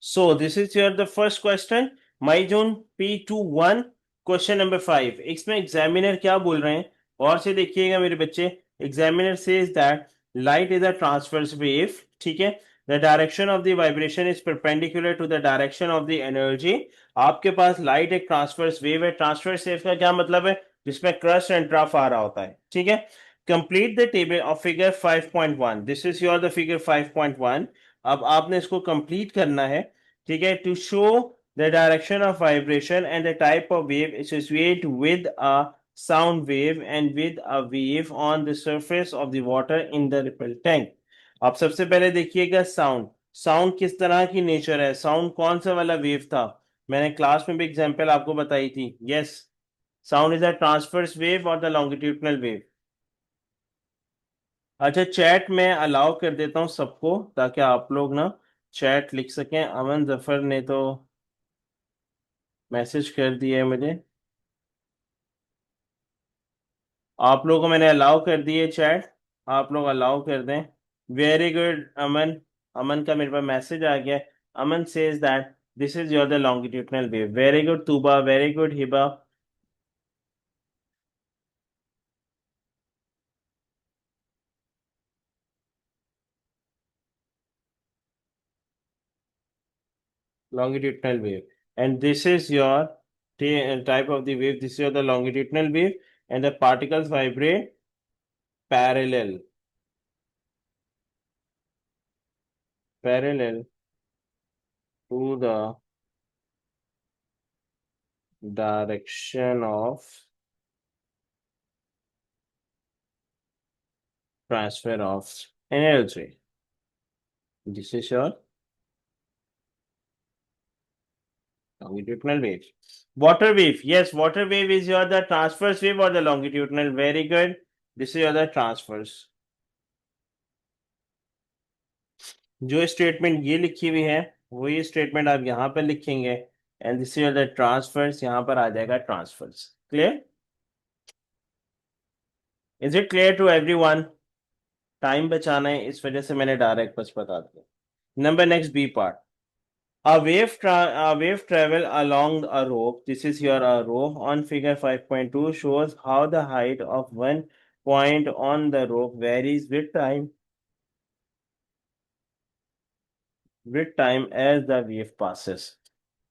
So this is your the first question. Myzone P21 question number 5. इसमें examiner क्या बोल रहे हैं और से देखिएगा मेरे बच्चे. Examiner says that light is a transverse wave. ठीक है. The direction of the vibration is perpendicular to the direction of the energy. आपके पास लाइट एक ट्रांसवर्स वेव है. ट्रांसवर्स वेव का क्या मतलब है? जिसमें क्रस्ट एंड ट्रफ आ रहा होता है. ठीक है. Complete the table of figure 5.1. This is your the figure 5.1. अब आपने इसको कंप्लीट करना है. ठीक है. To show the direction of vibration and the type of wave associate with a sound wave and with a wave on the surface of the water in the ripple tank. आप सबसे पहले देखिएगा sound. Sound किस तरह की nature है? Sound कौन सा वाला वेव था? मैंने क्लास में भी एग्जांपल आपको बताई थी. Yes. Sound is a transverse wave और द लॉन्गिट्यूडनल वेव. अच्छा, चैट में अलाउ कर देता हूँ सबको ताकि आप लोग ना चैट लिख सकें. अमन जफर ने तो मैसेज कर दिया है मुझे. आप लोगों को मैंने अलाउ कर दिए चैट. आप लोग अलाउ कर दें. वेरी गुड अमन. अमन का मेरे पास मैसेज आ गया. Aman says that this is your the longitudinal wave. Very good Tuba. Very good Hiba. Longitudinal wave. And this is your type of the wave. This is your the longitudinal wave, and the particles vibrate parallel. Parallel to the direction of transfer of energy. This is your longitudinal wave. Water wave. Yes, water wave is your the transverse wave or the longitudinal. Very good. This is your the transverse. जो statement ये लिखी हुई है वही statement आप यहाँ पर लिखेंगे. And this is the transverse. यहाँ पर आ जाएगा transverse. Clear? Is it clear to everyone? Time बचाना है इस वजह से मैंने डायरेक्ट बस बता दिया. Number next B part. A wave travel along a rope. This is your rope on figure 5.2 shows how the height of one point on the rope varies with time as the wave passes.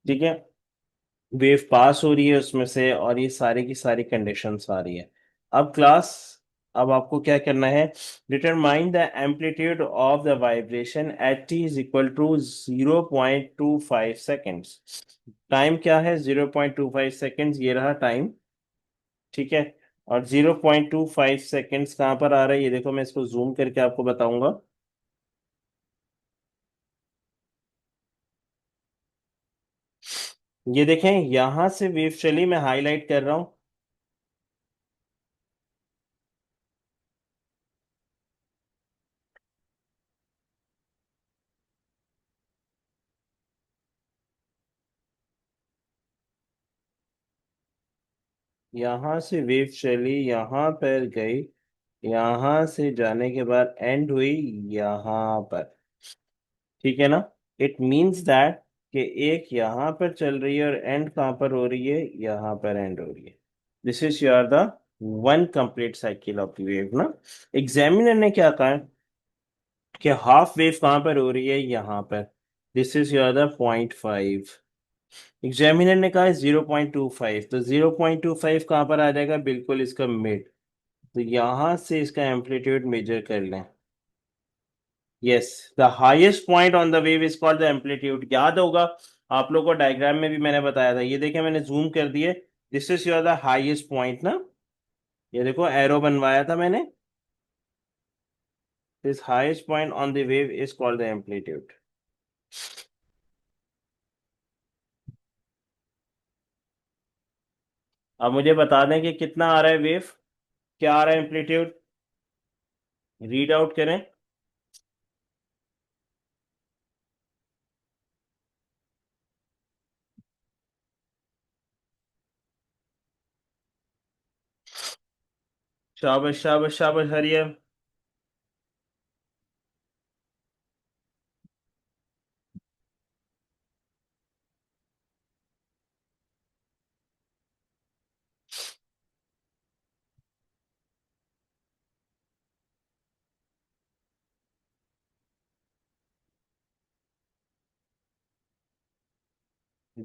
ठीक है. Wave पास हो रही है उसमें से और ये सारी की सारी कंडीशंस आ रही है. अब क्लास. अब आपको क्या करना है? Determine the amplitude of the vibration at T is equal to 0.25 seconds. Time क्या है? 0.25 सेकेंड्स. ये रहा टाइम. ठीक है. और 0.25 सेकेंड्स कहाँ पर आ रहा है? ये देखो, मैं इसको जूम करके आपको बताऊंगा. ये देखें, यहां से वेव चली. मैं हाईलाइट कर रहा हूं. यहां से वेव चली, यहां पर गई, यहां से जाने के बाद एंड हुई यहां पर. ठीक है ना? इट मींस दैट कि एक यहां पर चल रही है और एंड कहां पर हो रही है? यहां पर एंड हो रही है. This is your the one complete cycle of the wave ना. एग्जामिनर ने क्या कहा कि हाफ वेव कहां पर हो रही है? यहां पर. This is your the 0.5. Examiner ने कहा 0.25. तो 0.25 कहां पर आ जाएगा? बिल्कुल इसका मिड. तो यहां से इसका एम्पलीट्यूड मेजर कर लें. Yes. The highest point on the wave is called the amplitude. याद होगा आप लोगों को, डायग्राम में भी मैंने बताया था. ये देखिए, मैंने जूम कर दिए. This is your the highest point ना. ये देखो, एरो बनवाया था मैंने. This highest point on the wave is called the amplitude. अब मुझे बता दें कि कितना आ रहा है वेव, क्या आ रहा है एम्पलीट्यूड. रीड आउट करें. शाबाश शाबाश शाबाश हरियम.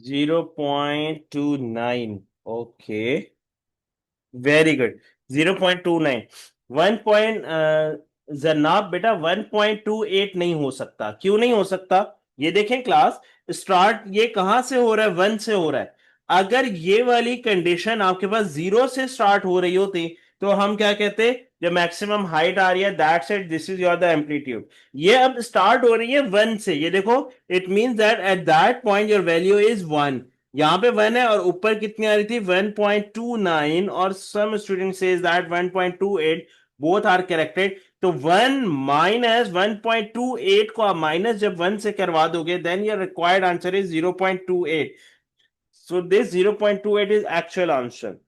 0.29. Okay, very good. 0.29. 1 जनाब बेटा 1.28 नहीं हो सकता. क्यों नहीं हो सकता? ये देखें क्लास, स्टार्ट ये कहां से हो रहा है? 1 से हो रहा है. अगर ये वाली कंडीशन आपके पास 0 से स्टार्ट हो रही होती तो हम क्या कहते? जब मैक्सिमम हाइट आ रही है, that's it, this is your the amplitude. ये अब स्टार्ट हो रही है 1 से. ये देखो, it means that at that point your value is 1. यहाँ पे 1 है और ऊपर कितनी आ रही थी? 1.29. और some student says that 1.28. Both are corrected. तो 1 माइनस 1.28 को आप माइनस जब 1 से करवा दोगे, then your required answer is 0.28. So this 0.28 is actual answer.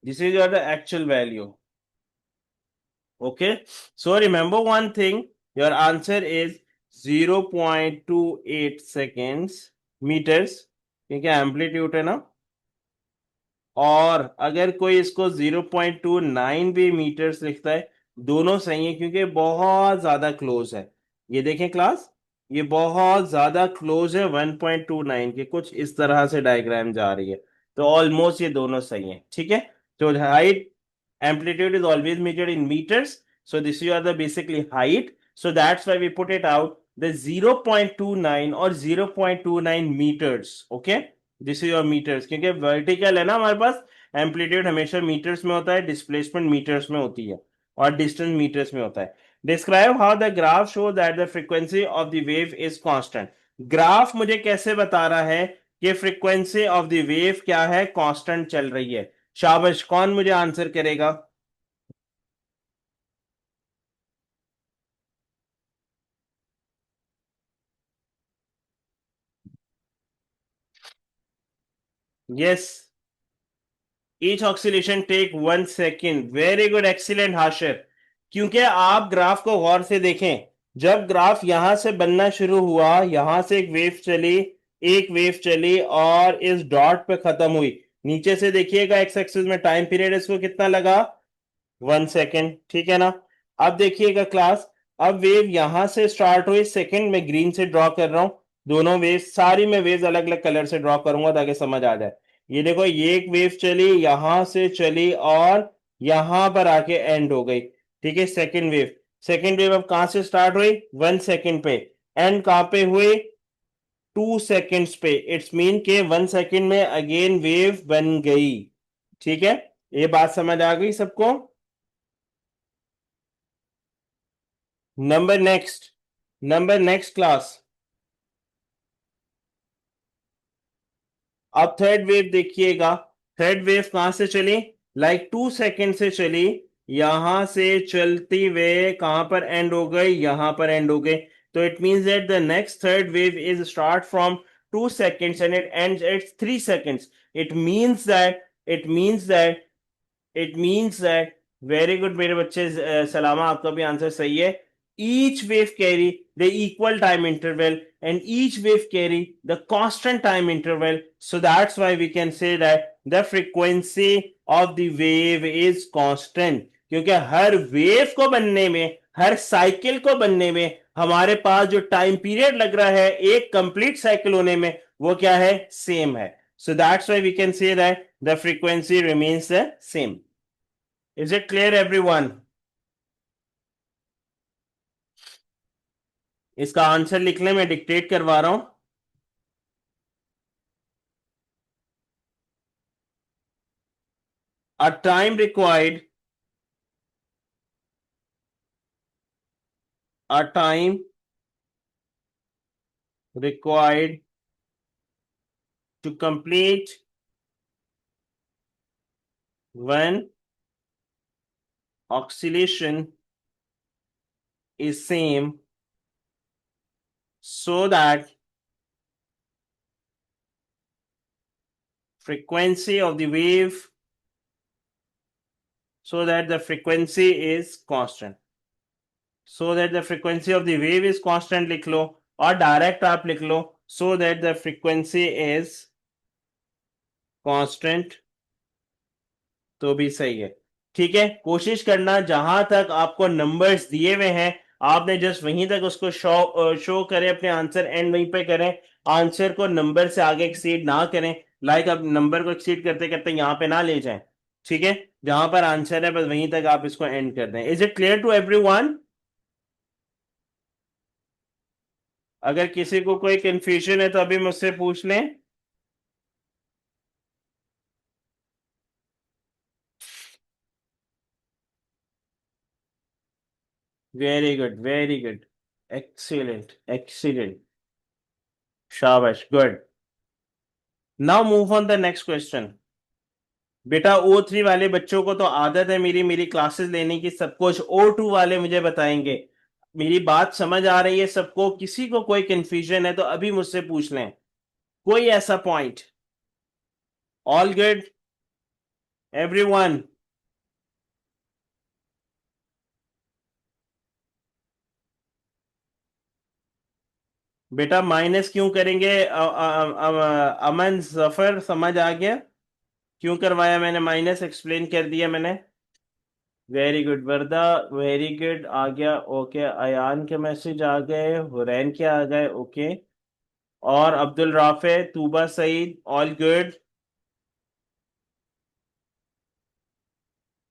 This is your the actual value. Okay, so remember one thing, your answer is 0.28 seconds meters, क्योंकि amplitude है ना. और अगर कोई इसको 0.29 भी मीटर्स लिखता है, दोनों सही है क्योंकि बहुत ज्यादा क्लोज है. ये देखें क्लास, ये बहुत ज्यादा क्लोज है 1.29 के. कुछ इस तरह से डायग्राम जा रही है, तो ऑलमोस्ट ये दोनों सही है. ठीक है, तो height amplitude is always measured in meters, so this is the basically height, so that's why we put it out the 0.29 or 0.29 meters. Okay, this is your meters, क्योंकि vertical है ना हमारे पास. एम्पलीट्यूड हमेशा मीटर्स में होता है, displacement metres में होती है, और डिस्टेंस मीटर्स में होता है. Describe how the graph show that the frequency of the wave is constant. Graph मुझे कैसे बता रहा है कि फ्रीक्वेंसी ऑफ द वेव क्या है? कांस्टेंट चल रही है. शाबाश, कौन मुझे आंसर करेगा? Yes, each oscillation take 1 second. Very good, excellent Hashir. क्योंकि आप ग्राफ को गौर से देखें, जब ग्राफ यहां से बनना शुरू हुआ, यहां से एक वेव चली, एक वेव चली और इस डॉट पे खत्म हुई. नीचे से देखिएगा एक्स एक्सिस में टाइम पीरियड इसको कितना लगा? 1 सेकेंड. ठीक है ना? अब देखिएगा क्लास, अब वेव यहां से स्टार्ट हुई, सेकेंड में ग्रीन से ड्रॉ कर रहा हूं. दोनों वेव, सारी में वेव्स अलग अलग कलर से ड्रॉ करूंगा ताकि समझ आ जाए. ये देखो, ये एक वेव चली, यहां से चली और यहां पर आके एंड हो गई. ठीक है, सेकेंड वेव. सेकेंड वेव अब कहां से स्टार्ट हुई? 1 सेकेंड पे. एंड कहां पे हुई? 2 सेकेंड्स पे. इट्स मीन के 1 सेकेंड में अगेन वेव बन गई. ठीक है, ये बात समझ आ गई सबको? Number next class. अब थर्ड वेव देखिएगा. थर्ड वेव कहां से चली? लाइक 2 सेकेंड से चली. यहां से चलती वे कहां पर एंड हो गई? यहां पर एंड हो गई. तो it means that the next third wave is start from 2 seconds and it ends at 3 seconds. It means that it means that very good मेरे बच्चे. सलामा, आपका भी आंसर सही है. Each wave carry the equal time interval and each wave carry the constant time interval, so that's why we can say that the frequency of the wave is constant. क्योंकि हर wave को बनने में, हर cycle को बनने में हमारे पास जो time period लग रहा है एक कंप्लीट साइकिल होने में, वो क्या है? सेम है. so that's why we can say that the frequency remains the same. Is it clear everyone? इसका आंसर लिख लें, मैं डिक्टेट करवा रहा हूं. A time required, a time required to complete one oscillation is same, so that frequency of the wave, so that the frequency is constant. So that the frequency of the wave is constant लिख लो, और direct आप लिख लो so that the frequency is constant, तो भी सही है. ठीक है, कोशिश करना जहां तक आपको नंबर्स दिए हुए हैं आपने जस्ट वहीं तक उसको शो करें अपने आंसर, एंड वहीं पे करें, आंसर को नंबर से आगे एक्सीड ना करें। लाइक अब नंबर को एक्सीड करते करते यहाँ पे ना ले जाएं, ठीक है? जहां पर आंसर है बस वहीं तक आप इसको एंड कर दें। Is it clear to everyone? अगर किसी को कोई कंफ्यूजन है तो अभी मुझसे पूछ लें। Very good, very good, excellent, excellent, शाबाश, good. Now move on the next question. बेटा O3 वाले बच्चों को तो आदत है मेरी मेरी क्लासेस लेने की, सब कुछ O2 वाले मुझे बताएंगे। मेरी बात समझ आ रही है सबको? किसी को कोई कंफ्यूजन है तो अभी मुझसे पूछ लें, कोई ऐसा पॉइंट? All good everyone? बेटा माइनस क्यों करेंगे? अमन जफर समझ आ गया क्यों करवाया मैंने? माइनस एक्सप्लेन कर दिया मैंने। वेरी गुड वर्दा, वेरी गुड, आ गया। ओके, अयान के मैसेज आ गए, हुरैन के आ गए, ओके। और Abdul Rafay, Tooba Saeed, all good.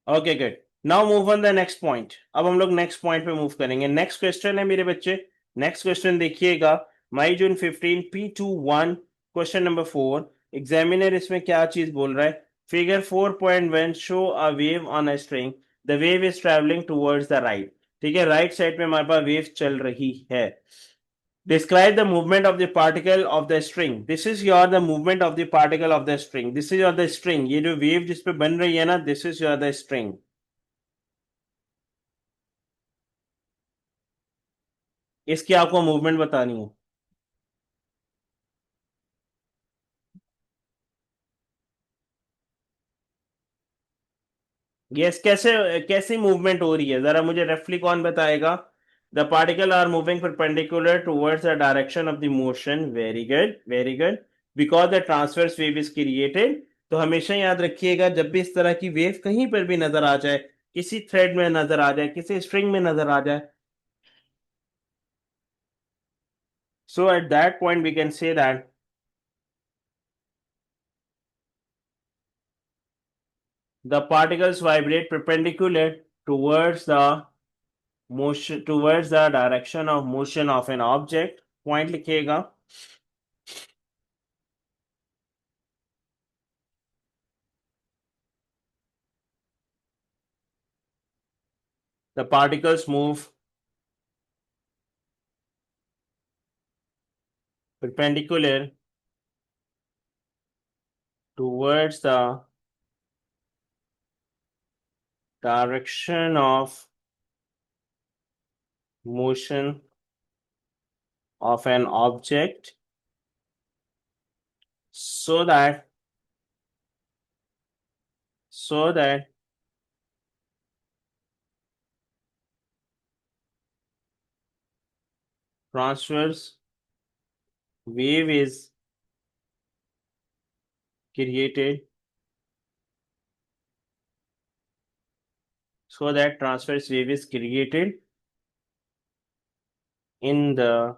Okay good. Now move on the next point. अब हम लोग नेक्स्ट पॉइंट पे मूव करेंगे। नेक्स्ट क्वेश्चन है मेरे बच्चे, नेक्स्ट क्वेश्चन देखिएगा। May June 15 P21 question number 4। Examiner इसमें क्या चीज बोल रहा है? Figure 4.1 show a wave on a string, the wave is travelling towards the right. ठीक है, राइट साइड पे हमारे पास वेव चल रही है। Describe the movement of the particle of the string. This is your the movement of the particle of the string. This is your the string. ये जो wave जिस पे बन रही है ना, this is your the string. इसकी आपको मूवमेंट बतानी है। यस, कैसे कैसी मूवमेंट हो रही है जरा मुझे रफली कौन बताएगा? The particle are moving perpendicular towards the direction of the motion. Very good, very good. Because the transverse wave is created. तो हमेशा याद रखिएगा जब भी इस तरह की वेव कहीं पर भी नजर आ जाए, किसी थ्रेड में नजर आ जाए, किसी स्ट्रिंग में नजर आ जाए, so at that point we can say that the particles vibrate perpendicular towards the motion, towards the direction of motion of an object. Point लिखिएगा। The particles move perpendicular towards the direction of motion of an object, so that so that transverse wave is created, so that transverse wave is created in the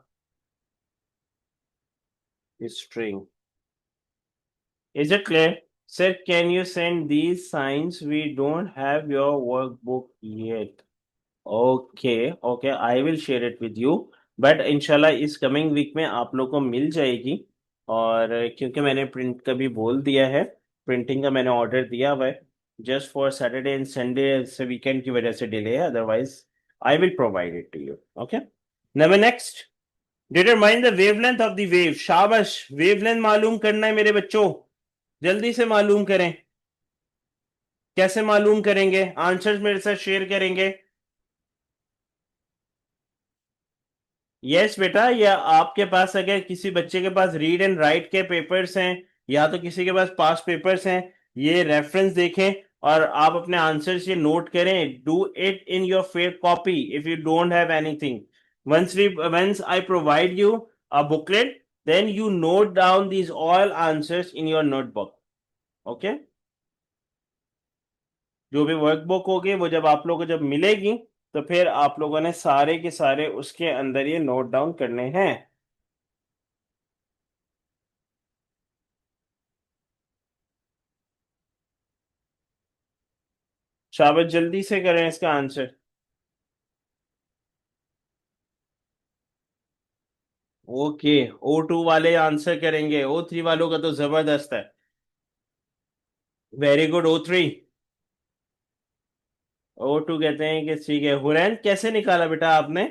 string. Is it clear? Sir, can you send these signs? We don't have your workbook yet. Okay, okay, I will share it with you. But इंशाल्लाह इस coming week में आप लोग को मिल जाएगी। और क्योंकि मैंने प्रिंट का भी बोल दिया है, प्रिंटिंग का मैंने ऑर्डर दिया हुआ है, just for Saturday and Sunday से वीकेंड की वजह से डिले है, otherwise I will provide it to you. Okay, number next, determine the wavelength of the wave. शाबाश, वेवलेंथ मालूम करना है मेरे बच्चों, जल्दी से मालूम करें। कैसे मालूम करेंगे? आंसर्स मेरे साथ शेयर करेंगे। यस बेटा, या आपके पास अगर किसी बच्चे के पास रीड एंड राइट के पेपर्स हैं, या तो किसी के पास पास पेपर्स हैं, ये रेफरेंस देखें और आप अपने आंसर्स ये नोट करें। Do it in your fake copy if you don't have anything. once I provide you a booklet, then you note down these all answers in your notebook. Okay, जो भी workbook होगी वो जब आप लोगों को जब मिलेगी तो फिर आप लोगों ने सारे के सारे उसके अंदर ये नोट डाउन करने हैं। शाबाश, जल्दी से करें इसका आंसर। ओके, O2 वाले आंसर करेंगे, O3 वालों का तो जबरदस्त है। Very good, O3। O2 कहते हैं कि ठीक है। हुरैन, कैसे निकाला बेटा आपने?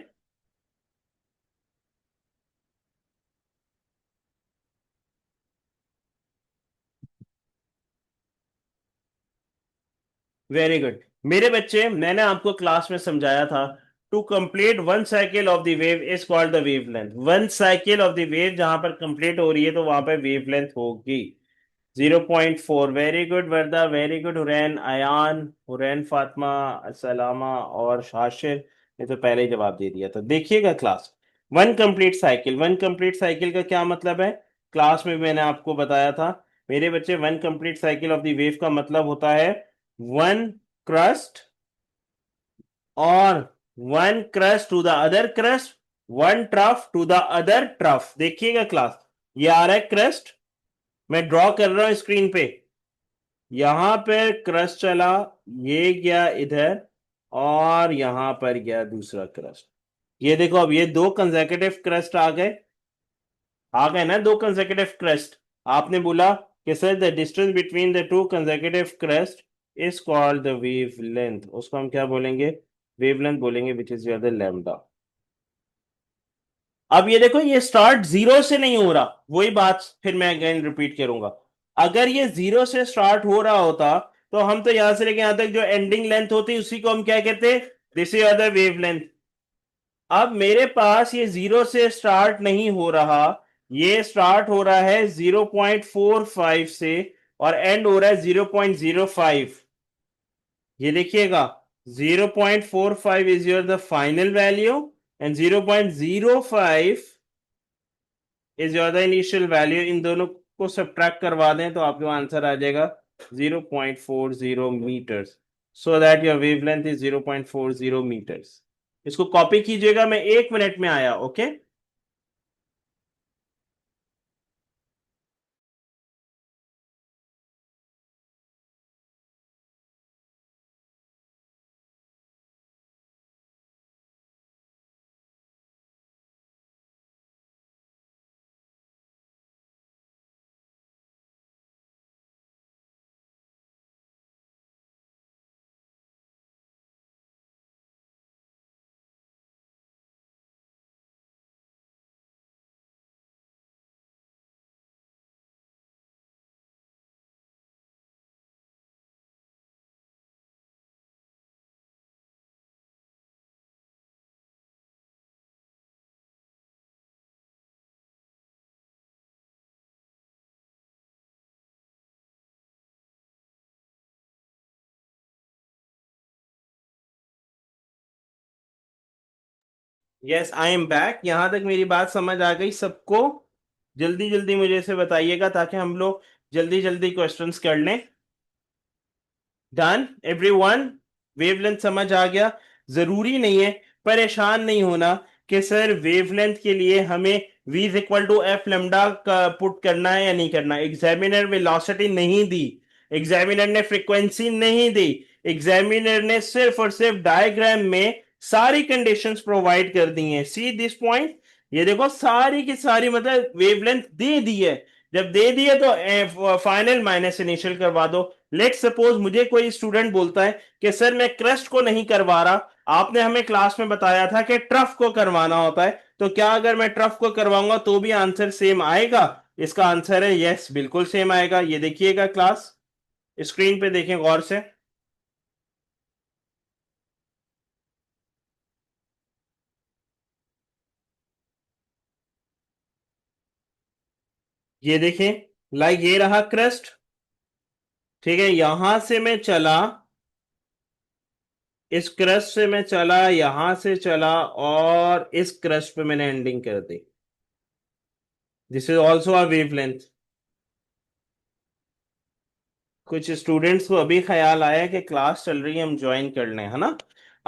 Very good. मेरे बच्चे, मैंने आपको क्लास में समझाया था, to complete one cycle of the wave is called the wavelength. One cycle of the wave जहां पर कंप्लीट हो रही है तो वहां पर वेव लेंथ होगी 0.4। वेरी गुड वर्दा, वेरी गुड हुरैन, अयान, हुरैन फातिमा, सलामा और शाशिर ने तो पहले ही जवाब दे दिया। तो देखिएगा class, one complete cycle, one complete cycle का क्या मतलब है? क्लास में मैंने आपको बताया था मेरे बच्चे, one complete cycle of the wave का मतलब होता है वन क्रस्ट, और one crest to the other crest, one trough to the other trough. देखिएगा क्लास, ये आ रहा है क्रस्ट, मैं ड्रॉ कर रहा हूं स्क्रीन पे। यहां पर क्रस्ट चला, ये गया इधर, और यहां पर गया दूसरा क्रस्ट। ये देखो, अब ये दो कंसेक्यूटिव क्रस्ट आ गए ना, दो कंसेक्यूटिव क्रस्ट। आपने बोला कि sir the distance between the two consecutive crust is called the wave length. उसको हम क्या बोलेंगे? वेव लेंथ बोलेंगे, which is your the lambda. अब ये देखो, ये स्टार्ट जीरो से नहीं हो रहा, वही बात फिर मैं अगेन रिपीट करूंगा। अगर ये जीरो से स्टार्ट हो रहा होता तो हम तो यहां से लेके यहां तक जो एंडिंग लेंथ होती उसी को हम क्या कहते? This is other wave length. अब मेरे पास ये जीरो से स्टार्ट नहीं हो रहा, ये स्टार्ट हो रहा है 0.45 से और एंड हो रहा है 0.05। ये देखिएगा, 0.45 is your the final value and 0.05 is your the initial value. इन दोनों को सब्ट्रैक्ट करवा दें तो आपको आंसर आ जाएगा 0.40 metres. So that your wavelength is 0.40 metres. इसको कॉपी कीजिएगा, मैं 1 मिनट में आया। Okay. Yes, I am back. यहां तक मेरी बात समझ आ गई सबको? जल्दी जल्दी मुझे इसे बताइएगा ताकि हम लोग जल्दी जल्दी क्वेश्चंस कर लें। Done everyone? वेवलेंथ समझ आ गया? जरूरी नहीं है, परेशान नहीं होना कि सर वेवलेंथ के लिए हमें v is equal to F lambda का पुट करना है या नहीं करना। एग्जामिनर वेलोसिटी नहीं दी, एग्जामिनर ने फ्रीक्वेंसी नहीं दी, एग्जामिनर ने सिर्फ और सिर्फ डायग्राम में सारी कंडीशंस प्रोवाइड कर दी हैं। सी दिस पॉइंट, ये देखो सारी की सारी मतलब वेवलेंथ दे दी है। जब दे दिए तो फाइनल माइनस इनिशियल करवा दो। लेट सपोज मुझे कोई स्टूडेंट बोलता है कि सर मैं क्रस्ट को नहीं करवा रहा, आपने हमें क्लास में बताया था कि ट्रफ को करवाना होता है, तो क्या अगर मैं ट्रफ को करवाऊंगा तो भी आंसर सेम आएगा? इसका आंसर है यस, बिल्कुल सेम आएगा। ये देखिएगा क्लास, स्क्रीन पे देखें गौर से। ये देखें, लाइक ये रहा क्रस्ट, ठीक है, यहां से मैं चला, इस क्रस्ट से मैं चला, यहां से चला, और इस क्रस्ट पे मैंने एंडिंग कर दी। This is also a wavelength. कुछ स्टूडेंट्स को अभी ख्याल आया कि क्लास चल रही है, हम ज्वाइन कर लें, है ना?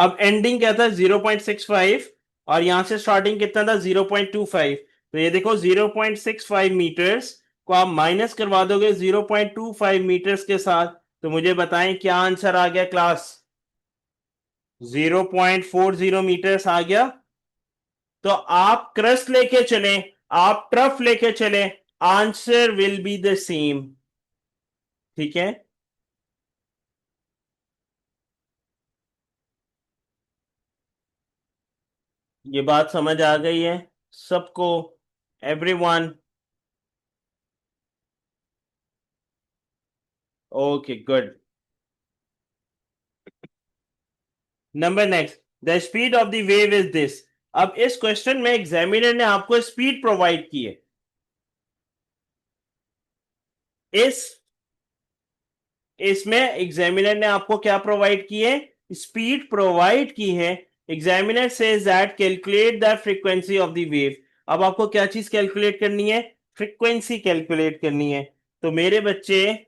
अब एंडिंग क्या था 0.65 और यहां से स्टार्टिंग कितना था 0.25। तो ये देखो 0.65 मीटर्स को आप माइनस करवा दोगे 0.25 मीटर्स के साथ, तो मुझे बताएं क्या आंसर आ गया क्लास। 0.40 मीटर्स आ गया। तो आप क्रस्ट लेके चले, आप ट्रफ लेके चले, answer will be the same. ठीक है। ये बात समझ आ गई है सबको, everyone? Okay good. Number next, the speed of the wave is this. अब इस क्वेश्चन में एग्जामिनर ने आपको स्पीड प्रोवाइड की है। इस इसमें एग्जामिनर ने आपको क्या प्रोवाइड की है, स्पीड प्रोवाइड की है। Examiner says that calculate the frequency of the wave. अब आपको क्या चीज कैलकुलेट करनी है, फ्रीक्वेंसी कैलकुलेट करनी है। तो मेरे बच्चे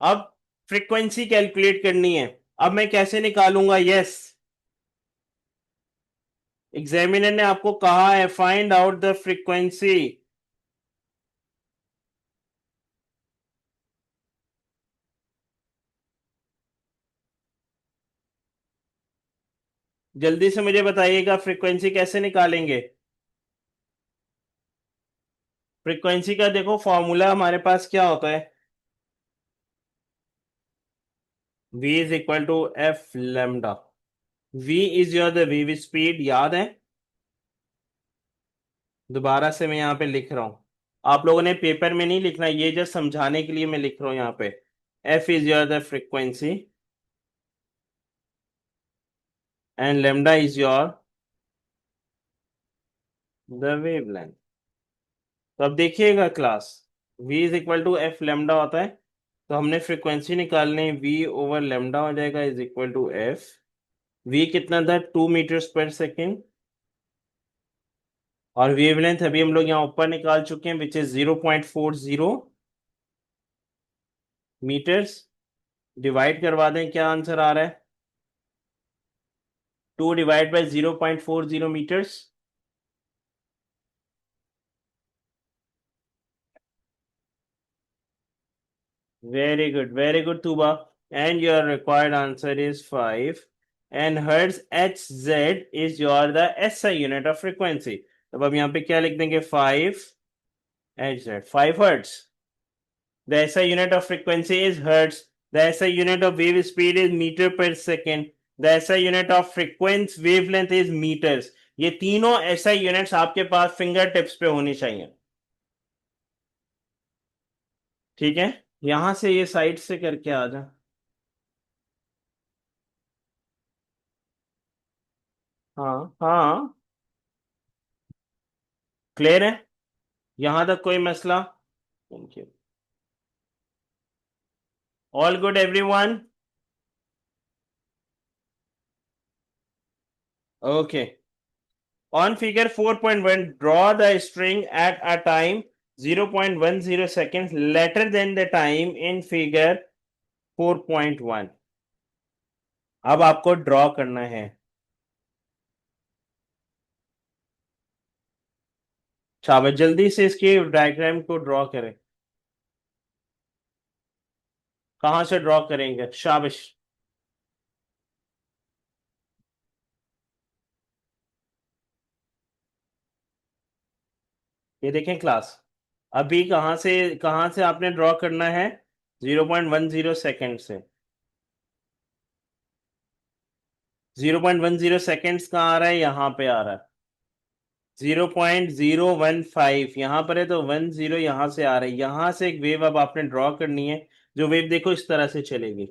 अब फ्रीक्वेंसी कैलकुलेट करनी है। अब मैं कैसे निकालूंगा, यस एग्जामिनर ने आपको कहा है फाइंड आउट द फ्रीक्वेंसी। जल्दी से मुझे बताइएगा फ्रीक्वेंसी कैसे निकालेंगे। फ्रीक्वेंसी का देखो फॉर्मूला हमारे पास क्या होता है, v is equal to F lambda. v is your the wave speed, याद है? दोबारा से मैं यहाँ पे लिख रहा हूं, आप लोगों ने पेपर में नहीं लिखना, ये जस्ट समझाने के लिए मैं लिख रहा हूं यहाँ पे। f is your the frequency and lambda is your the wavelength. तो अब देखिएगा class, v is equal to F lambda होता है, तो हमने फ्रीक्वेंसी निकालनी, v ओवर लेमडा हो जाएगा is equal to F. v कितना था 2 मीटर्स पर सेकेंड, और वेवलेंथ अभी हम लोग यहाँ ऊपर निकाल चुके हैं विच इज 0.40 मीटर्स। डिवाइड करवा दें, क्या आंसर आ रहा है, 2 divide by 0.40 metres. Very good Tuba. And your required answer is 5। And hertz H Z is your the SI unit of frequency. अब हम यहाँ पे क्या लिख देंगे, 5 hertz. The SI unit of frequency is hertz. The SI unit of wave speed is meter per second. The SI unit of frequency wavelength is meters. ये तीनों SI units आपके पास फिंगर टिप्स पे होनी चाहिए। ठीक है, यहां से ये साइड से करके आ जा। हाँ हाँ, क्लियर है, यहां तक कोई मसला? Thank you. All good everyone? Okay. On figure 4.1, draw the string at a time 0.10 seconds later than the time in figure 4.1। अब आपको ड्रॉ करना है। शाबाश, जल्दी से इसके डायग्राम को ड्रॉ करें। कहां से ड्रॉ करेंगे, शाबाश। ये देखें क्लास, अभी कहां से आपने ड्रॉ करना है, 0.10 से। 0.10 कहाँ आ रहा है, यहाँ पे आ रहा है। 0.015 यहाँ पर है, तो 10 यहाँ से आ रहा है। यहाँ से एक वेव अब आपने ड्रॉ करनी है, जो वेव देखो इस तरह से चलेगी।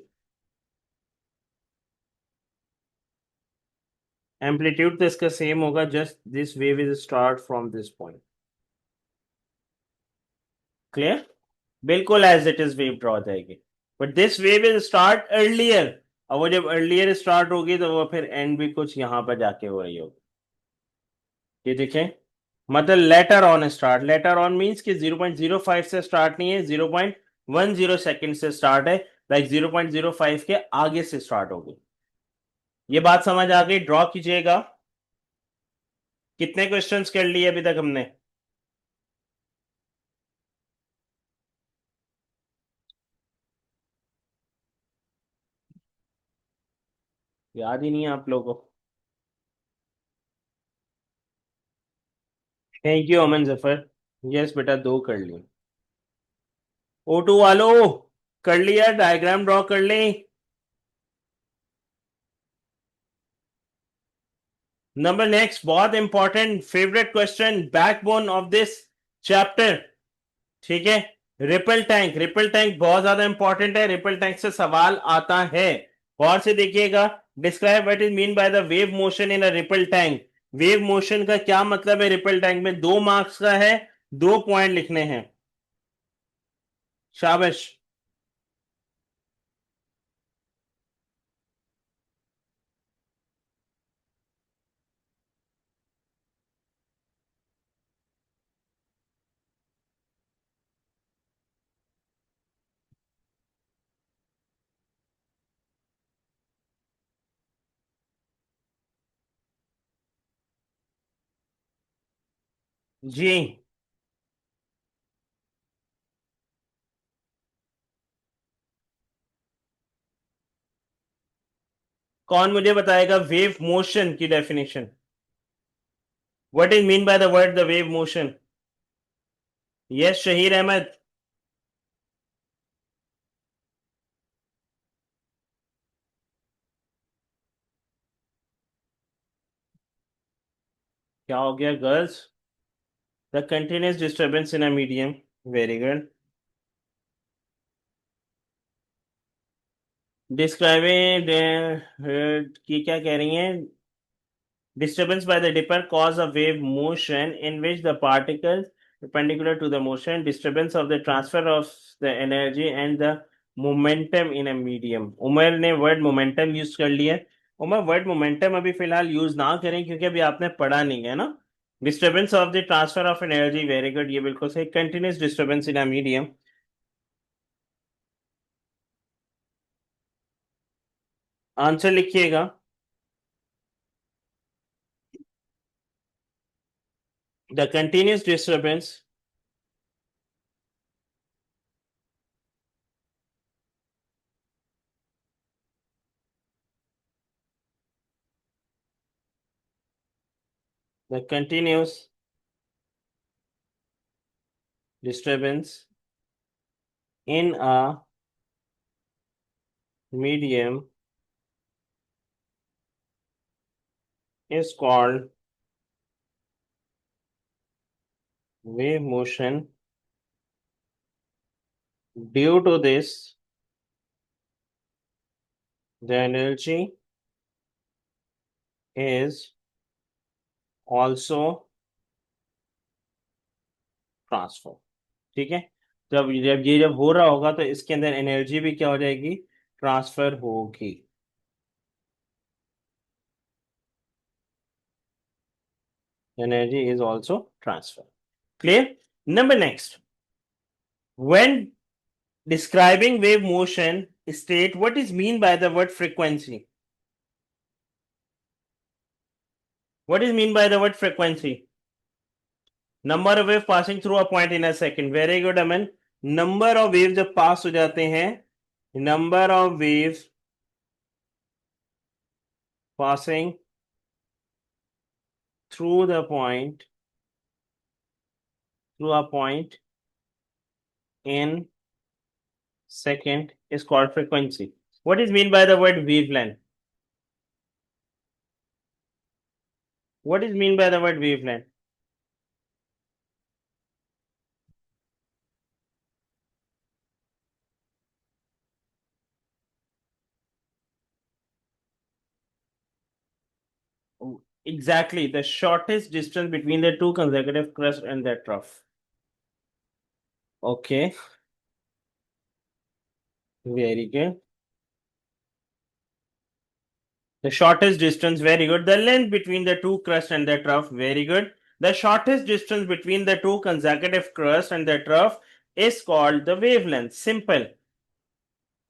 एम्पलीट्यूड तो इसका सेम होगा, just this wave is start from this point. Clear, बिल्कुल as it is wave draw जाएगी, but this wave is start earlier. और वो जब अर्लियर स्टार्ट होगी तो वो फिर एंड भी कुछ यहाँ पर जाके हो रही होगी। ये देखें, मतलब later on start, later on means कि 0.05 से स्टार्ट नहीं है, 0.10 सेकंड से स्टार्ट है। लाइक 0.05 के आगे से स्टार्ट होगी। ये बात समझ आ गई? ड्रॉ कीजिएगा। कितने क्वेश्चंस कर लिए अभी तक हमने? याद ही नहीं है आप लोगों को? Thank you Aman Zafar. Yes बेटा, 2 कर लिए। O2 वालों, कर लिया? डायग्राम ड्रॉ कर लें। नंबर नेक्स्ट, बहुत important favourite question, backbone of this chapter. ठीक है, रिपल टैंक। रिपल टैंक बहुत ज्यादा इंपॉर्टेंट है, रिपल टैंक से सवाल आता है। गौर से देखिएगा। Describe what is mean by the wave motion in a ripple tank. Wave motion का क्या मतलब है रिपल टैंक में? 2 मार्क्स का है, 2 पॉइंट लिखने हैं। शाबाश। जी, कौन मुझे बताएगा वेव मोशन की definition? What is mean by the word the wave motion? Yes Shaheer Ahmed. क्या हो गया girls? The continuous disturbance in a medium. Very good. Describing की क्या कह रही हैं? Disturbance by the dipper cause a wave motion in which the particles perpendicular to the motion, disturbance of the transfer of the energy and the momentum in a medium. Umar ने word momentum use कर लिया है। Umar, word momentum अभी फिलहाल use ना करें क्योंकि अभी आपने पढ़ा नहीं है ना। Disturbance of the transfer of energy, very good, ये बिल्कुल सही। Continuous disturbance in a medium. Answer लिखिएगा। The continuous disturbance the continuous disturbance in a medium is called wave motion. Due to this, the energy is also transfer। ठीक है, जब जब ये जब हो रहा होगा तो इसके अंदर एनर्जी भी क्या हो जाएगी? ट्रांसफर होगी। Energy is also transfer। Clear? Number next, when describing wave motion, state what is mean by the word frequency. What is mean by the word frequency? Number of wave passing through a point in a second. Very good Aman. Number of wave जब पास हो जाते हैं, number of wave passing through the point, through a point in second is called frequency. What is mean by the word wavelength? What is mean by the word wavelength? Exactly, the shortest distance between the two consecutive crust and their trough. Okay, very good. The shortest distance, very good. The length between the two crusts and the trough, very good. The shortest distance between the two consecutive crusts and the trough is called the wavelength. Simple.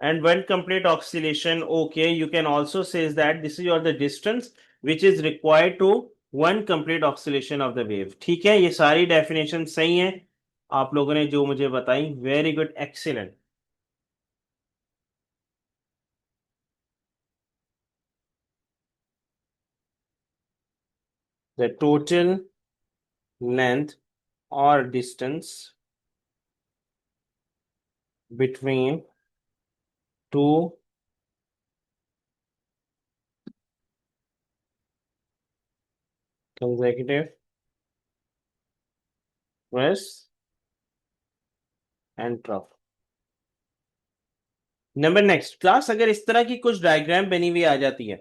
and one complete oscillation. Okay, you can also say that this is your the distance which is required to one complete oscillation of the wave. ठीक है, ये सारी definition सही है आप लोगों ने जो मुझे बताई. Very good, excellent. The total length or distance between two consecutive twists and trough. Number next class, अगर इस तरह की कुछ डायग्राम बनी हुई आ जाती है,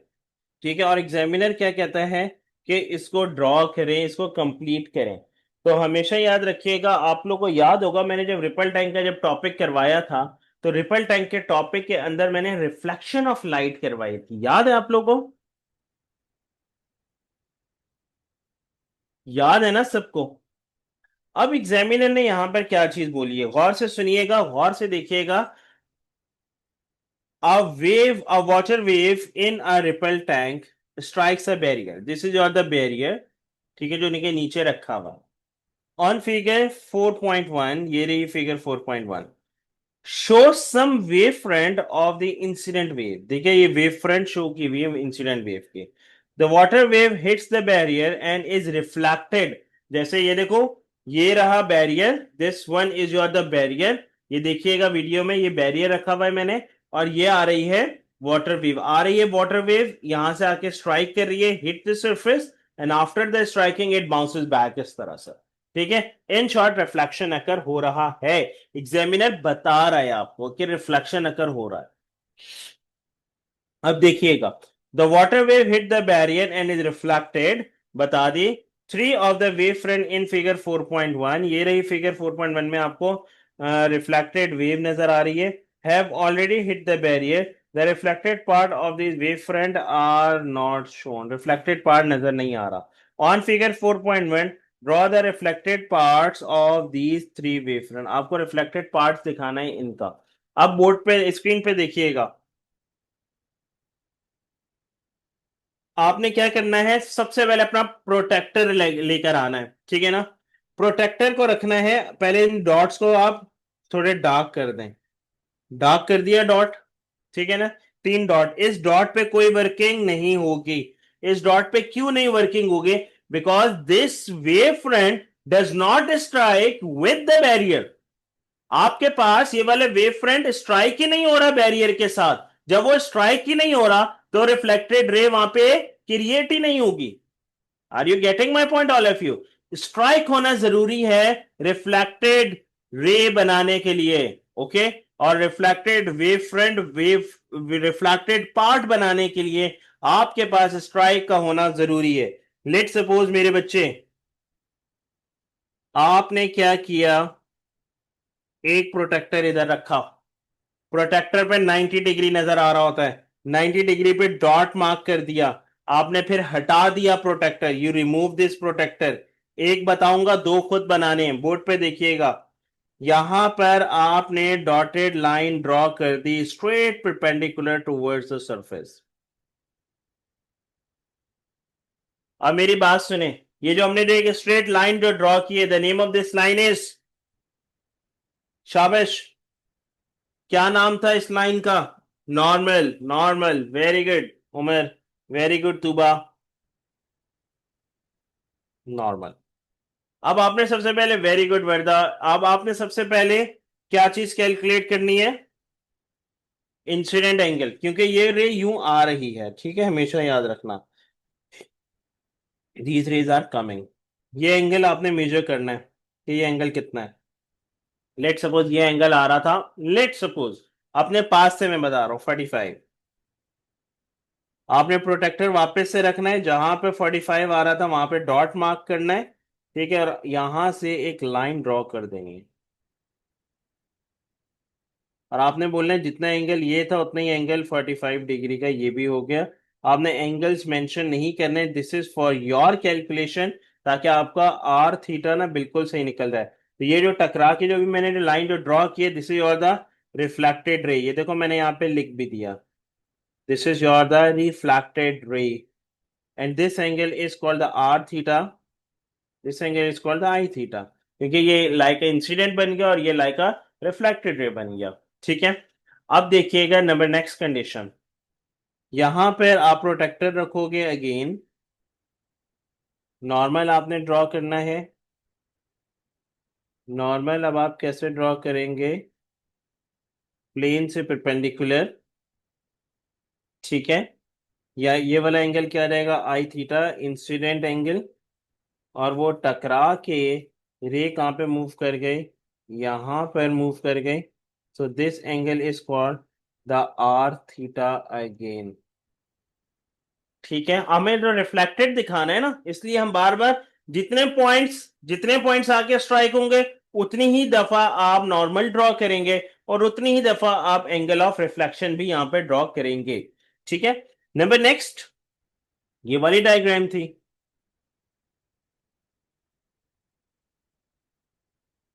ठीक है, और एग्जामिनर क्या कहता है कि इसको ड्रॉ करें, इसको कंप्लीट करें, तो हमेशा याद रखिएगा, आप लोग को याद होगा मैंने जब रिपल टैंक का जब टॉपिक करवाया था, तो रिपल टैंक के टॉपिक के अंदर मैंने रिफ्लेक्शन ऑफ लाइट करवाई थी. याद है आप लोगों को? याद है ना सबको? अब एग्जामिनर ने यहां पर क्या चीज बोली है, गौर से सुनिएगा, गौर से देखिएगा. A water wave in a ripple tank strikes a barrier. This is your the barrier. ठीक है, जो नीचे रखा हुआ. On figure 4.1, ये रही figure 4.1. Show some wavefront of the incident wave. देखिए ये wavefront show की हुई है incident wave की. The water wave hits the barrier and is reflected. जैसे ये देखो, ये रहा barrier. This one is your the barrier. ये देखिएगा वीडियो में, ये barrier रखा हुआ है मैंने, और ये आ रही है वाटर वेव. आ रही है वाटर वेव, यहां से आके स्ट्राइक कर रही है, hit the surface, and after the striking it bounces back, इस तरह से. ठीक है, इन शॉर्ट रिफ्लेक्शन अकर हो रहा है. एग्जामिनर बता रहा है आपको कि रिफ्लेक्शन अकर हो रहा है. अब देखिएगा, the water wave hit the barrier and is reflected. बता दी. Three of the wave front in figure 4.1, ये रही फिगर 4.1 में आपको रिफ्लेक्टेड वेव नजर आ रही है. Have already hit the barrier. The reflected part of these wavefront are not shown. Reflected part नजर नहीं आ रहा. On figure 4.1, draw the reflected parts of these three wavefront. आपको reflected parts दिखाना है इनका. अब बोर्ड पे, स्क्रीन पे देखिएगा, आपने क्या करना है, सबसे पहले अपना प्रोटेक्टर लेकर आना है. ठीक है ना? प्रोटेक्टर को रखना है, पहले इन डॉट्स को आप थोड़े डार्क कर दें. डार्क कर दिया डॉट. ठीक है ना? तीन डॉट. इस डॉट पे कोई वर्किंग नहीं होगी. इस डॉट पे क्यों नहीं वर्किंग होगी? Because this wave front does not strike with the barrier. आपके पास ये वाले वेव फ्रंट स्ट्राइक ही नहीं हो रहा बैरियर के साथ. जब वो स्ट्राइक ही नहीं हो रहा, तो रिफ्लेक्टेड रे वहां पे क्रिएट ही नहीं होगी. Are you getting my point all of you? Strike होना जरूरी है रिफ्लेक्टेड रे बनाने के लिए. ओके, और reflected wave front wave reflected part बनाने के लिए आपके पास स्ट्राइक का होना जरूरी है. लेट सपोज मेरे बच्चे, आपने क्या किया, एक प्रोटेक्टर इधर रखा. प्रोटेक्टर पे 90 डिग्री नजर आ रहा होता है. 90 डिग्री पे डॉट मार्क कर दिया. आपने फिर हटा दिया protector. You remove this protector. एक बताऊंगा, दो खुद बनाने हैं. बोर्ड पे देखिएगा, यहां पर आपने डॉटेड लाइन ड्रॉ कर दी straight perpendicular towards the surface. अब मेरी बात सुने, ये जो हमने एक स्ट्रेट लाइन जो ड्रॉ की है, the name of this line is, शाबाश, क्या नाम था इस लाइन का? Normal. Normal, very good Umar, very good Tuba, normal. अब आपने सबसे पहले, वेरी गुड वर्दा, अब आपने सबसे पहले क्या चीज कैलकुलेट करनी है? इंसिडेंट एंगल, क्योंकि ये रे यूं आ रही है. ठीक है, हमेशा याद रखना, these rays are coming. ये एंगल आपने मेजर करना है कि ये एंगल कितना है. लेट सपोज ये एंगल आ रहा था, लेट सपोज अपने पास से मैं बता रहा हूं 45. आपने प्रोटेक्टर वापस से रखना है, जहां पे 45 आ रहा था वहां पे डॉट मार्क करना है. ठीक है, और यहां से एक लाइन ड्रॉ कर देंगे, और आपने बोलना है जितना एंगल ये था उतना ही एंगल 45 डिग्री का ये भी हो गया. आपने एंगल्स मेंशन नहीं करने. This is for your calculation, ताकि आपका आर थीटा ना बिल्कुल सही निकल जाए. तो ये जो टकरा के जो भी मैंने जो लाइन जो ड्रॉ की है, this is your the reflected ray, ये देखो मैंने यहाँ पे लिख भी दिया, this is your the reflected ray, and this angle is called the R theta, this angle is called the I theta, क्योंकि ये लाइक इंसिडेंट बन गया और ये लाइक रिफ्लेक्टेड रे बन गया। ठीक है, अब देखिएगा नंबर नेक्स्ट कंडीशन, यहां पर आप प्रोटेक्टर रखोगे अगेन, नॉर्मल आपने ड्रॉ करना है, नॉर्मल अब आप कैसे ड्रॉ करेंगे, प्लेन से परपेंडिकुलर, ठीक है, या ये वाला एंगल क्या रहेगा, आई थीटा इंसिडेंट एंगल, और वो टकरा के रे कहाँ पे मूव कर गए, यहाँ पर मूव कर गए, so this angle is called the R theta again. ठीक है, हमें जो रिफ्लेक्टेड दिखाना है ना, इसलिए हम बार बार जितने पॉइंट्स आके स्ट्राइक होंगे उतनी ही दफा आप नॉर्मल ड्रॉ करेंगे और उतनी ही दफा आप एंगल ऑफ रिफ्लेक्शन भी यहां पे ड्रॉ करेंगे। ठीक है, नंबर नेक्स्ट, ये वाली डायग्राम थी,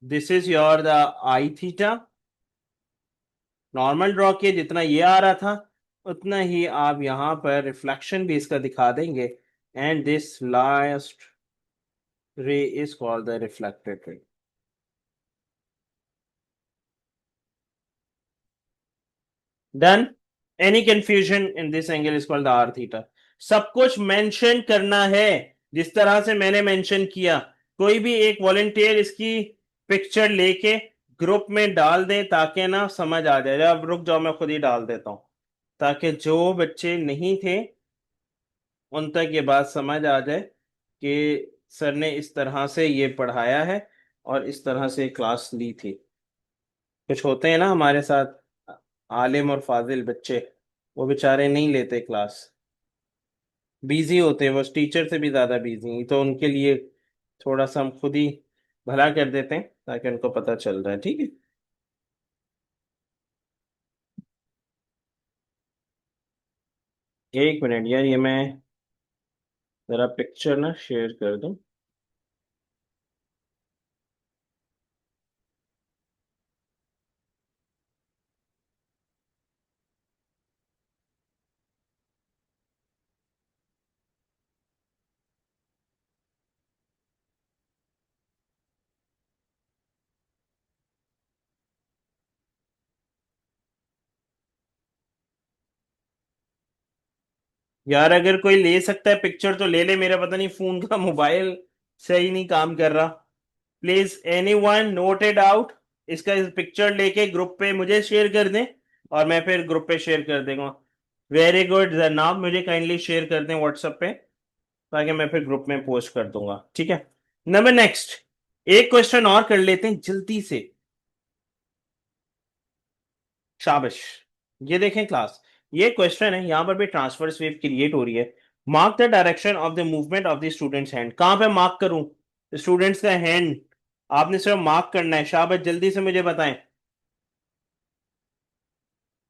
this is your the I theta, normal draw किए जितना ये आ रहा था उतना ही आप यहां पर रिफ्लेक्शन भी इसका दिखा देंगे, and this last ray is called the reflected ray. Done, any confusion in this angle is called the R theta. सब कुछ मेंशन करना है जिस तरह से मैंने मेंशन किया, कोई भी एक वॉलंटियर इसकी पिक्चर लेके ग्रुप में डाल दे ताकि ना समझ आ जाए। अब रुक जाओ, मैं खुद ही डाल देता हूं ताकि जो बच्चे नहीं थे उन तक ये बात समझ आ जाए कि सर ने इस तरह से ये पढ़ाया है और इस तरह से क्लास ली थी। कुछ होते हैं ना हमारे साथ आलिम और फाजिल बच्चे, वो बेचारे नहीं लेते क्लास, बिजी होते हैं, वो टीचर से भी ज्यादा बिजी हैं, तो उनके लिए थोड़ा सा हम खुद ही भला कर देते हैं ताकि उनको पता चल रहा है। ठीक है, एक मिनट यार, ये मैं जरा पिक्चर ना शेयर कर दूं। यार अगर कोई ले सकता है पिक्चर तो ले ले, मेरा पता नहीं फोन का मोबाइल सही नहीं काम कर रहा। Please any one note it out, इसका पिक्चर लेके ग्रुप पे मुझे शेयर कर दें और मैं फिर ग्रुप पे शेयर कर दूंगा। वेरी गुड जनाब, मुझे काइंडली शेयर कर दें व्हाट्सएप पे ताकि मैं फिर ग्रुप में पोस्ट कर दूंगा। ठीक है, नंबर नेक्स्ट, एक क्वेश्चन और कर लेते हैं जल्दी से, शाबाश। ये देखें क्लास, ये क्वेश्चन है, यहां पर भी ट्रांसवर्स वेव क्रिएट हो रही है। Mark the direction of the movement of the students hand, कहां पे मार्क करूं, स्टूडेंट्स का हैंड आपने सिर्फ मार्क करना है। शाबाश, जल्दी से मुझे बताएं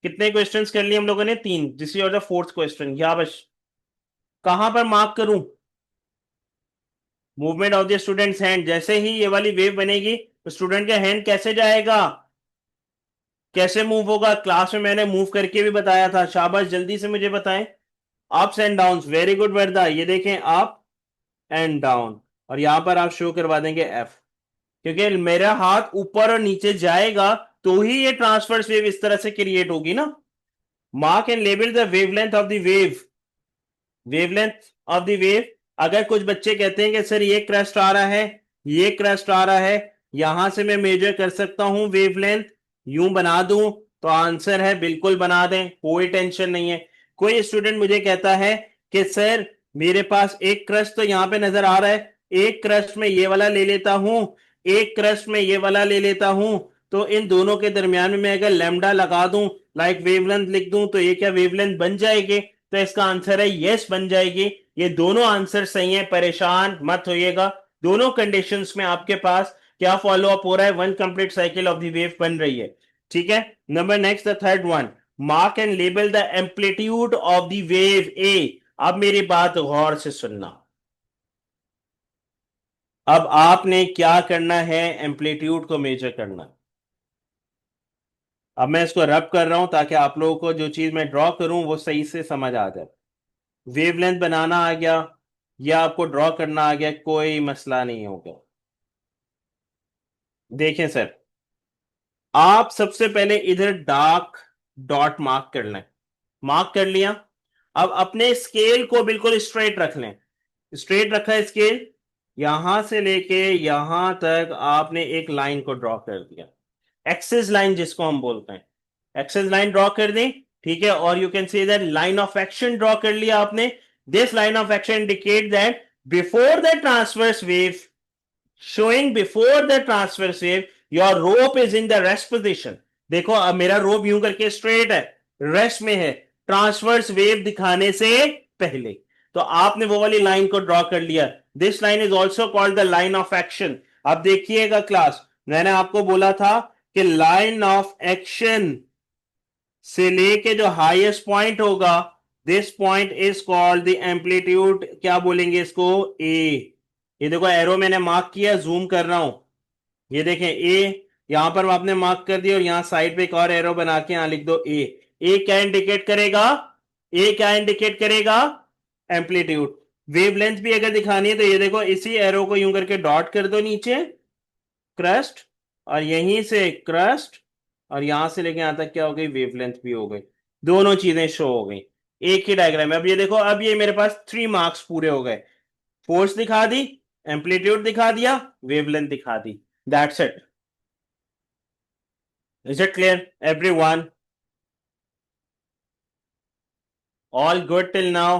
कितने क्वेश्चंस कर लिए हम लोगों ने, तीन, this is your the fourth question. शाबाश, कहां पर मार्क करूं, movement of the students hand, जैसे ही ये वाली वेव बनेगी स्टूडेंट का हैंड कैसे जाएगा, कैसे मूव होगा, क्लास में मैंने मूव करके भी बताया था। शाबाश, जल्दी से मुझे बताएं, ups and down, very good Warda, ये देखें अप एंड डाउन, और यहां पर आप शो करवा देंगे एफ, क्योंकि मेरा हाथ ऊपर और नीचे जाएगा तो ही ये ट्रांसवर्स वेव इस तरह से क्रिएट होगी ना। Mark and label the wavelength of the wave, wavelength of the wave, अगर कुछ बच्चे कहते हैं कि सर ये क्रस्ट आ रहा है, ये क्रस्ट आ रहा है, यहां से मैं मेजर कर सकता हूं वेवलेंथ, यूं बना दूं, तो आंसर है बिल्कुल बना दें, कोई टेंशन नहीं है। कोई स्टूडेंट मुझे कहता है कि सर मेरे पास एक क्रस्ट तो यहां पे नजर आ रहा है, एक क्रस्ट में ये वाला ले लेता हूं, एक क्रस्ट में ये वाला ले लेता हूं, तो इन दोनों के दरमियान में मैं अगर लैम्डा लगा दूं, लाइक वेवलेंथ लिख दूं, तो ये क्या वेवलेंथ बन जाएगी, तो इसका आंसर है यस बन जाएगी। ये दोनों आंसर सही है, परेशान मत होइएगा, दोनों कंडीशंस में आपके पास क्या फॉलो अप हो रहा है, one complete cycle of the wave बन रही है। ठीक है, number next, the third one, mark and label the amplitude of the wave A. अब मेरी बात गौर से सुनना, अब आपने क्या करना है, एम्पलीट्यूड को मेजर करना। अब मैं इसको रब कर रहा हूं ताकि आप लोगों को जो चीज मैं ड्रॉ करूं वो सही से समझ आ जाए। वेवलेंथ बनाना आ गया या आपको ड्रॉ करना आ गया, कोई मसला नहीं होगा। देखें सर, आप सबसे पहले इधर डार्क डॉट मार्क कर लें। मार्क कर लिया। अब अपने स्केल को बिल्कुल स्ट्रेट रख लें। स्ट्रेट रखा है स्केल, यहां से लेके यहां तक आपने एक लाइन को ड्रॉ कर दिया, एक्सिस लाइन जिसको हम बोलते हैं। एक्सिस लाइन ड्रॉ कर दी, ठीक है। और you can see that line of action draw कर लिया आपने। This line of action indicate that before the transverse wave, showing before the transverse wave, your rope is in the rest position। देखो अब मेरा रोप यूं करके स्ट्रेट है, rest में है, ट्रांसवर्स वेव दिखाने से पहले। तो आपने वो वाली लाइन को ड्रॉ कर लिया। This line is also called the line of action. अब देखिएगा क्लास, मैंने आपको बोला था कि लाइन ऑफ एक्शन से लेके जो हाईएस्ट पॉइंट होगा, this point is called the amplitude, क्या बोलेंगे इसको, ए। ये देखो एरो मैंने मार्क किया, जूम कर रहा हूं, ये देखें ए, यहां पर आपने मार्क कर दिया और यहां साइड पे एक और एरो बना के यहां लिख दो ए। ए क्या इंडिकेट करेगा, ए क्या इंडिकेट करेगा, एम्पलीट्यूड। वेवलेंथ भी अगर दिखानी है तो ये देखो इसी एरो को यूं करके डॉट कर दो नीचे, क्रस्ट, और यहीं से क्रस्ट, और यहां से लेके यहां तक क्या हो गई, वेवलेंथ भी हो गई। दोनों चीजें शो हो गई एक ही डायग्राम में। अब ये देखो, अब ये मेरे पास 3 मार्क्स पूरे हो गए। फोर्स दिखा दी, एम्पलीट्यूड दिखा दिया, वेवलेंथ दिखा दी। That's it. Is it clear everyone? All good till now?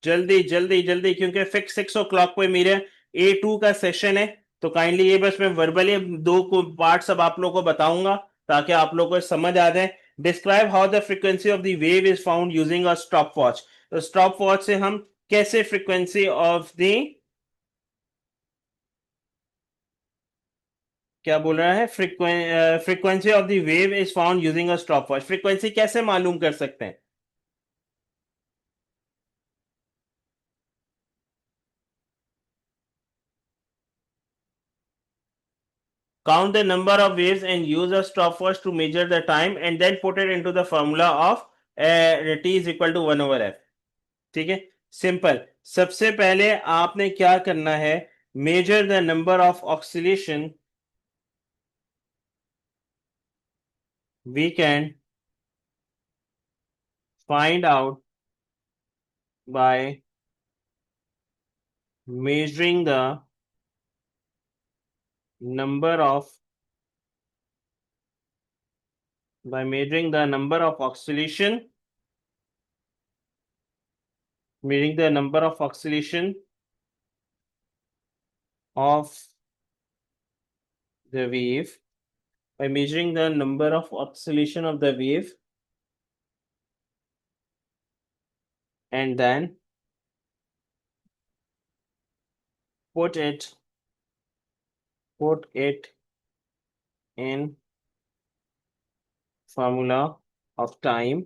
जल्दी जल्दी जल्दी, क्योंकि फिक्स 6 o'clock पे मेरे A2 का सेशन है। तो काइंडली ये बस मैं वर्बली दो को पार्ट्स अब आप लोगों को बताऊंगा ताकि आप लोगों को समझ आ जाए। Describe how the frequency of the wave is found using a stop watch. तो स्टॉप वॉच से हम कैसे फ्रीक्वेंसी ऑफ द, क्या बोल रहा है, frequency of the wave is found using a stop watch, frequency कैसे मालूम कर सकते हैं? Count the number of waves and use a stopwatch to measure the time and then put it into the formula of t is equal to 1 over f। ठीक है, simple. सबसे पहले आपने क्या करना है, measure the number of oscillation we can find out by measuring the number of by measuring the number of oscillation, measuring the number of oscillation of the wave, by measuring the number of oscillation of the wave, and then put it in formula of time,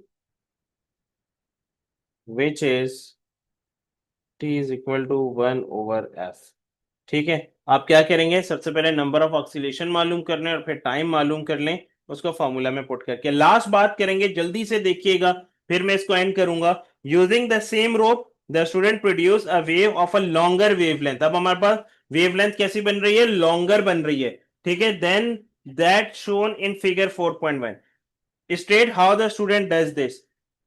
which is t is equal to 1 over f। ठीक है, आप क्या करेंगे, सबसे पहले number of oscillation मालूम कर लें और फिर टाइम मालूम कर लें, उसको फॉर्मूला में पुट करके लास्ट बात करेंगे, जल्दी से देखिएगा, फिर मैं इसको एंड करूंगा। Using the same rope the student produce a wave of a longer wavelength. अब हमारे पास वेवलेंथ कैसी बन रही है, लॉन्गर बन रही है, ठीक है। Then that shown in figure 4.1। State how the student does this.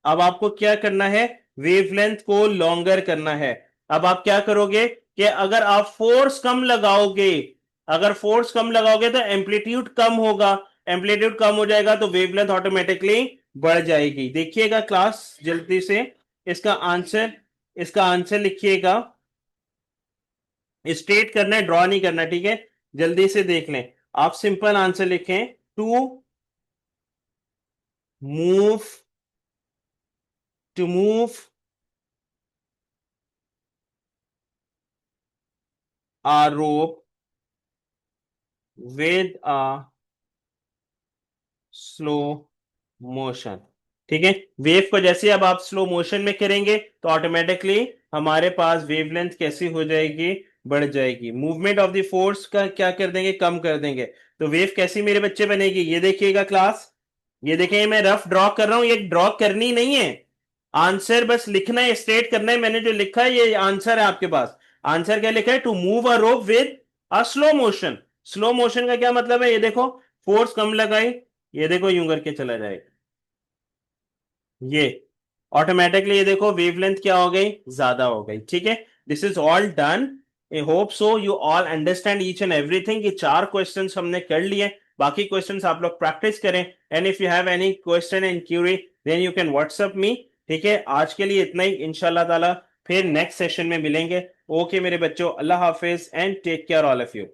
अब आपको क्या करना है, वेवलेंथ को लॉन्गर करना है। अब आप क्या करोगे कि अगर आप फोर्स कम लगाओगे, अगर फोर्स कम लगाओगे तो एम्पलीट्यूड कम होगा, एम्पलीट्यूड कम हो जाएगा तो वेवलेंथ ऑटोमेटिकली बढ़ जाएगी। देखिएगा क्लास जल्दी से, इसका आंसर, इसका आंसर लिखिएगा। स्टेट करना है, ड्रॉ नहीं करना, ठीक है। जल्दी से देख लें, आप सिंपल आंसर लिखें, to move, to move a rope with a slow motion. ठीक है, वेव को जैसे अब आप स्लो मोशन में करेंगे तो ऑटोमेटिकली हमारे पास वेवलेंथ कैसी हो जाएगी, बढ़ जाएगी। मूवमेंट ऑफ द फोर्स का क्या कर देंगे, कम कर देंगे। तो वेव कैसी मेरे बच्चे बनेगी, ये देखिएगा क्लास, ये देखें मैं रफ ड्रॉ कर रहा हूं, ये ड्रॉ करनी नहीं है, आंसर बस लिखना है, स्टेट करना है। मैंने जो लिखा है ये आंसर है आपके पास। आंसर क्या लिखा है, to move a rope with a slow motion. Slow motion का क्या मतलब है, ये देखो फोर्स कम लगाई, ये देखो यूं करके चला जाएगा, ये ऑटोमेटिकली ये देखो वेवलेंथ क्या हो गई, ज्यादा हो गई। ठीक है, this is all done. I hope so you all understand each and everything. ये 4 क्वेश्चंस हमने कर लिए, बाकी क्वेश्चंस आप लोग प्रैक्टिस करें। And if you have any question and query then you can WhatsApp me. ठीक है, आज के लिए इतना ही, इंशाल्लाह ताला फिर नेक्स्ट सेशन में मिलेंगे। ओके मेरे बच्चों, अल्लाह हाफिज and take care all of you.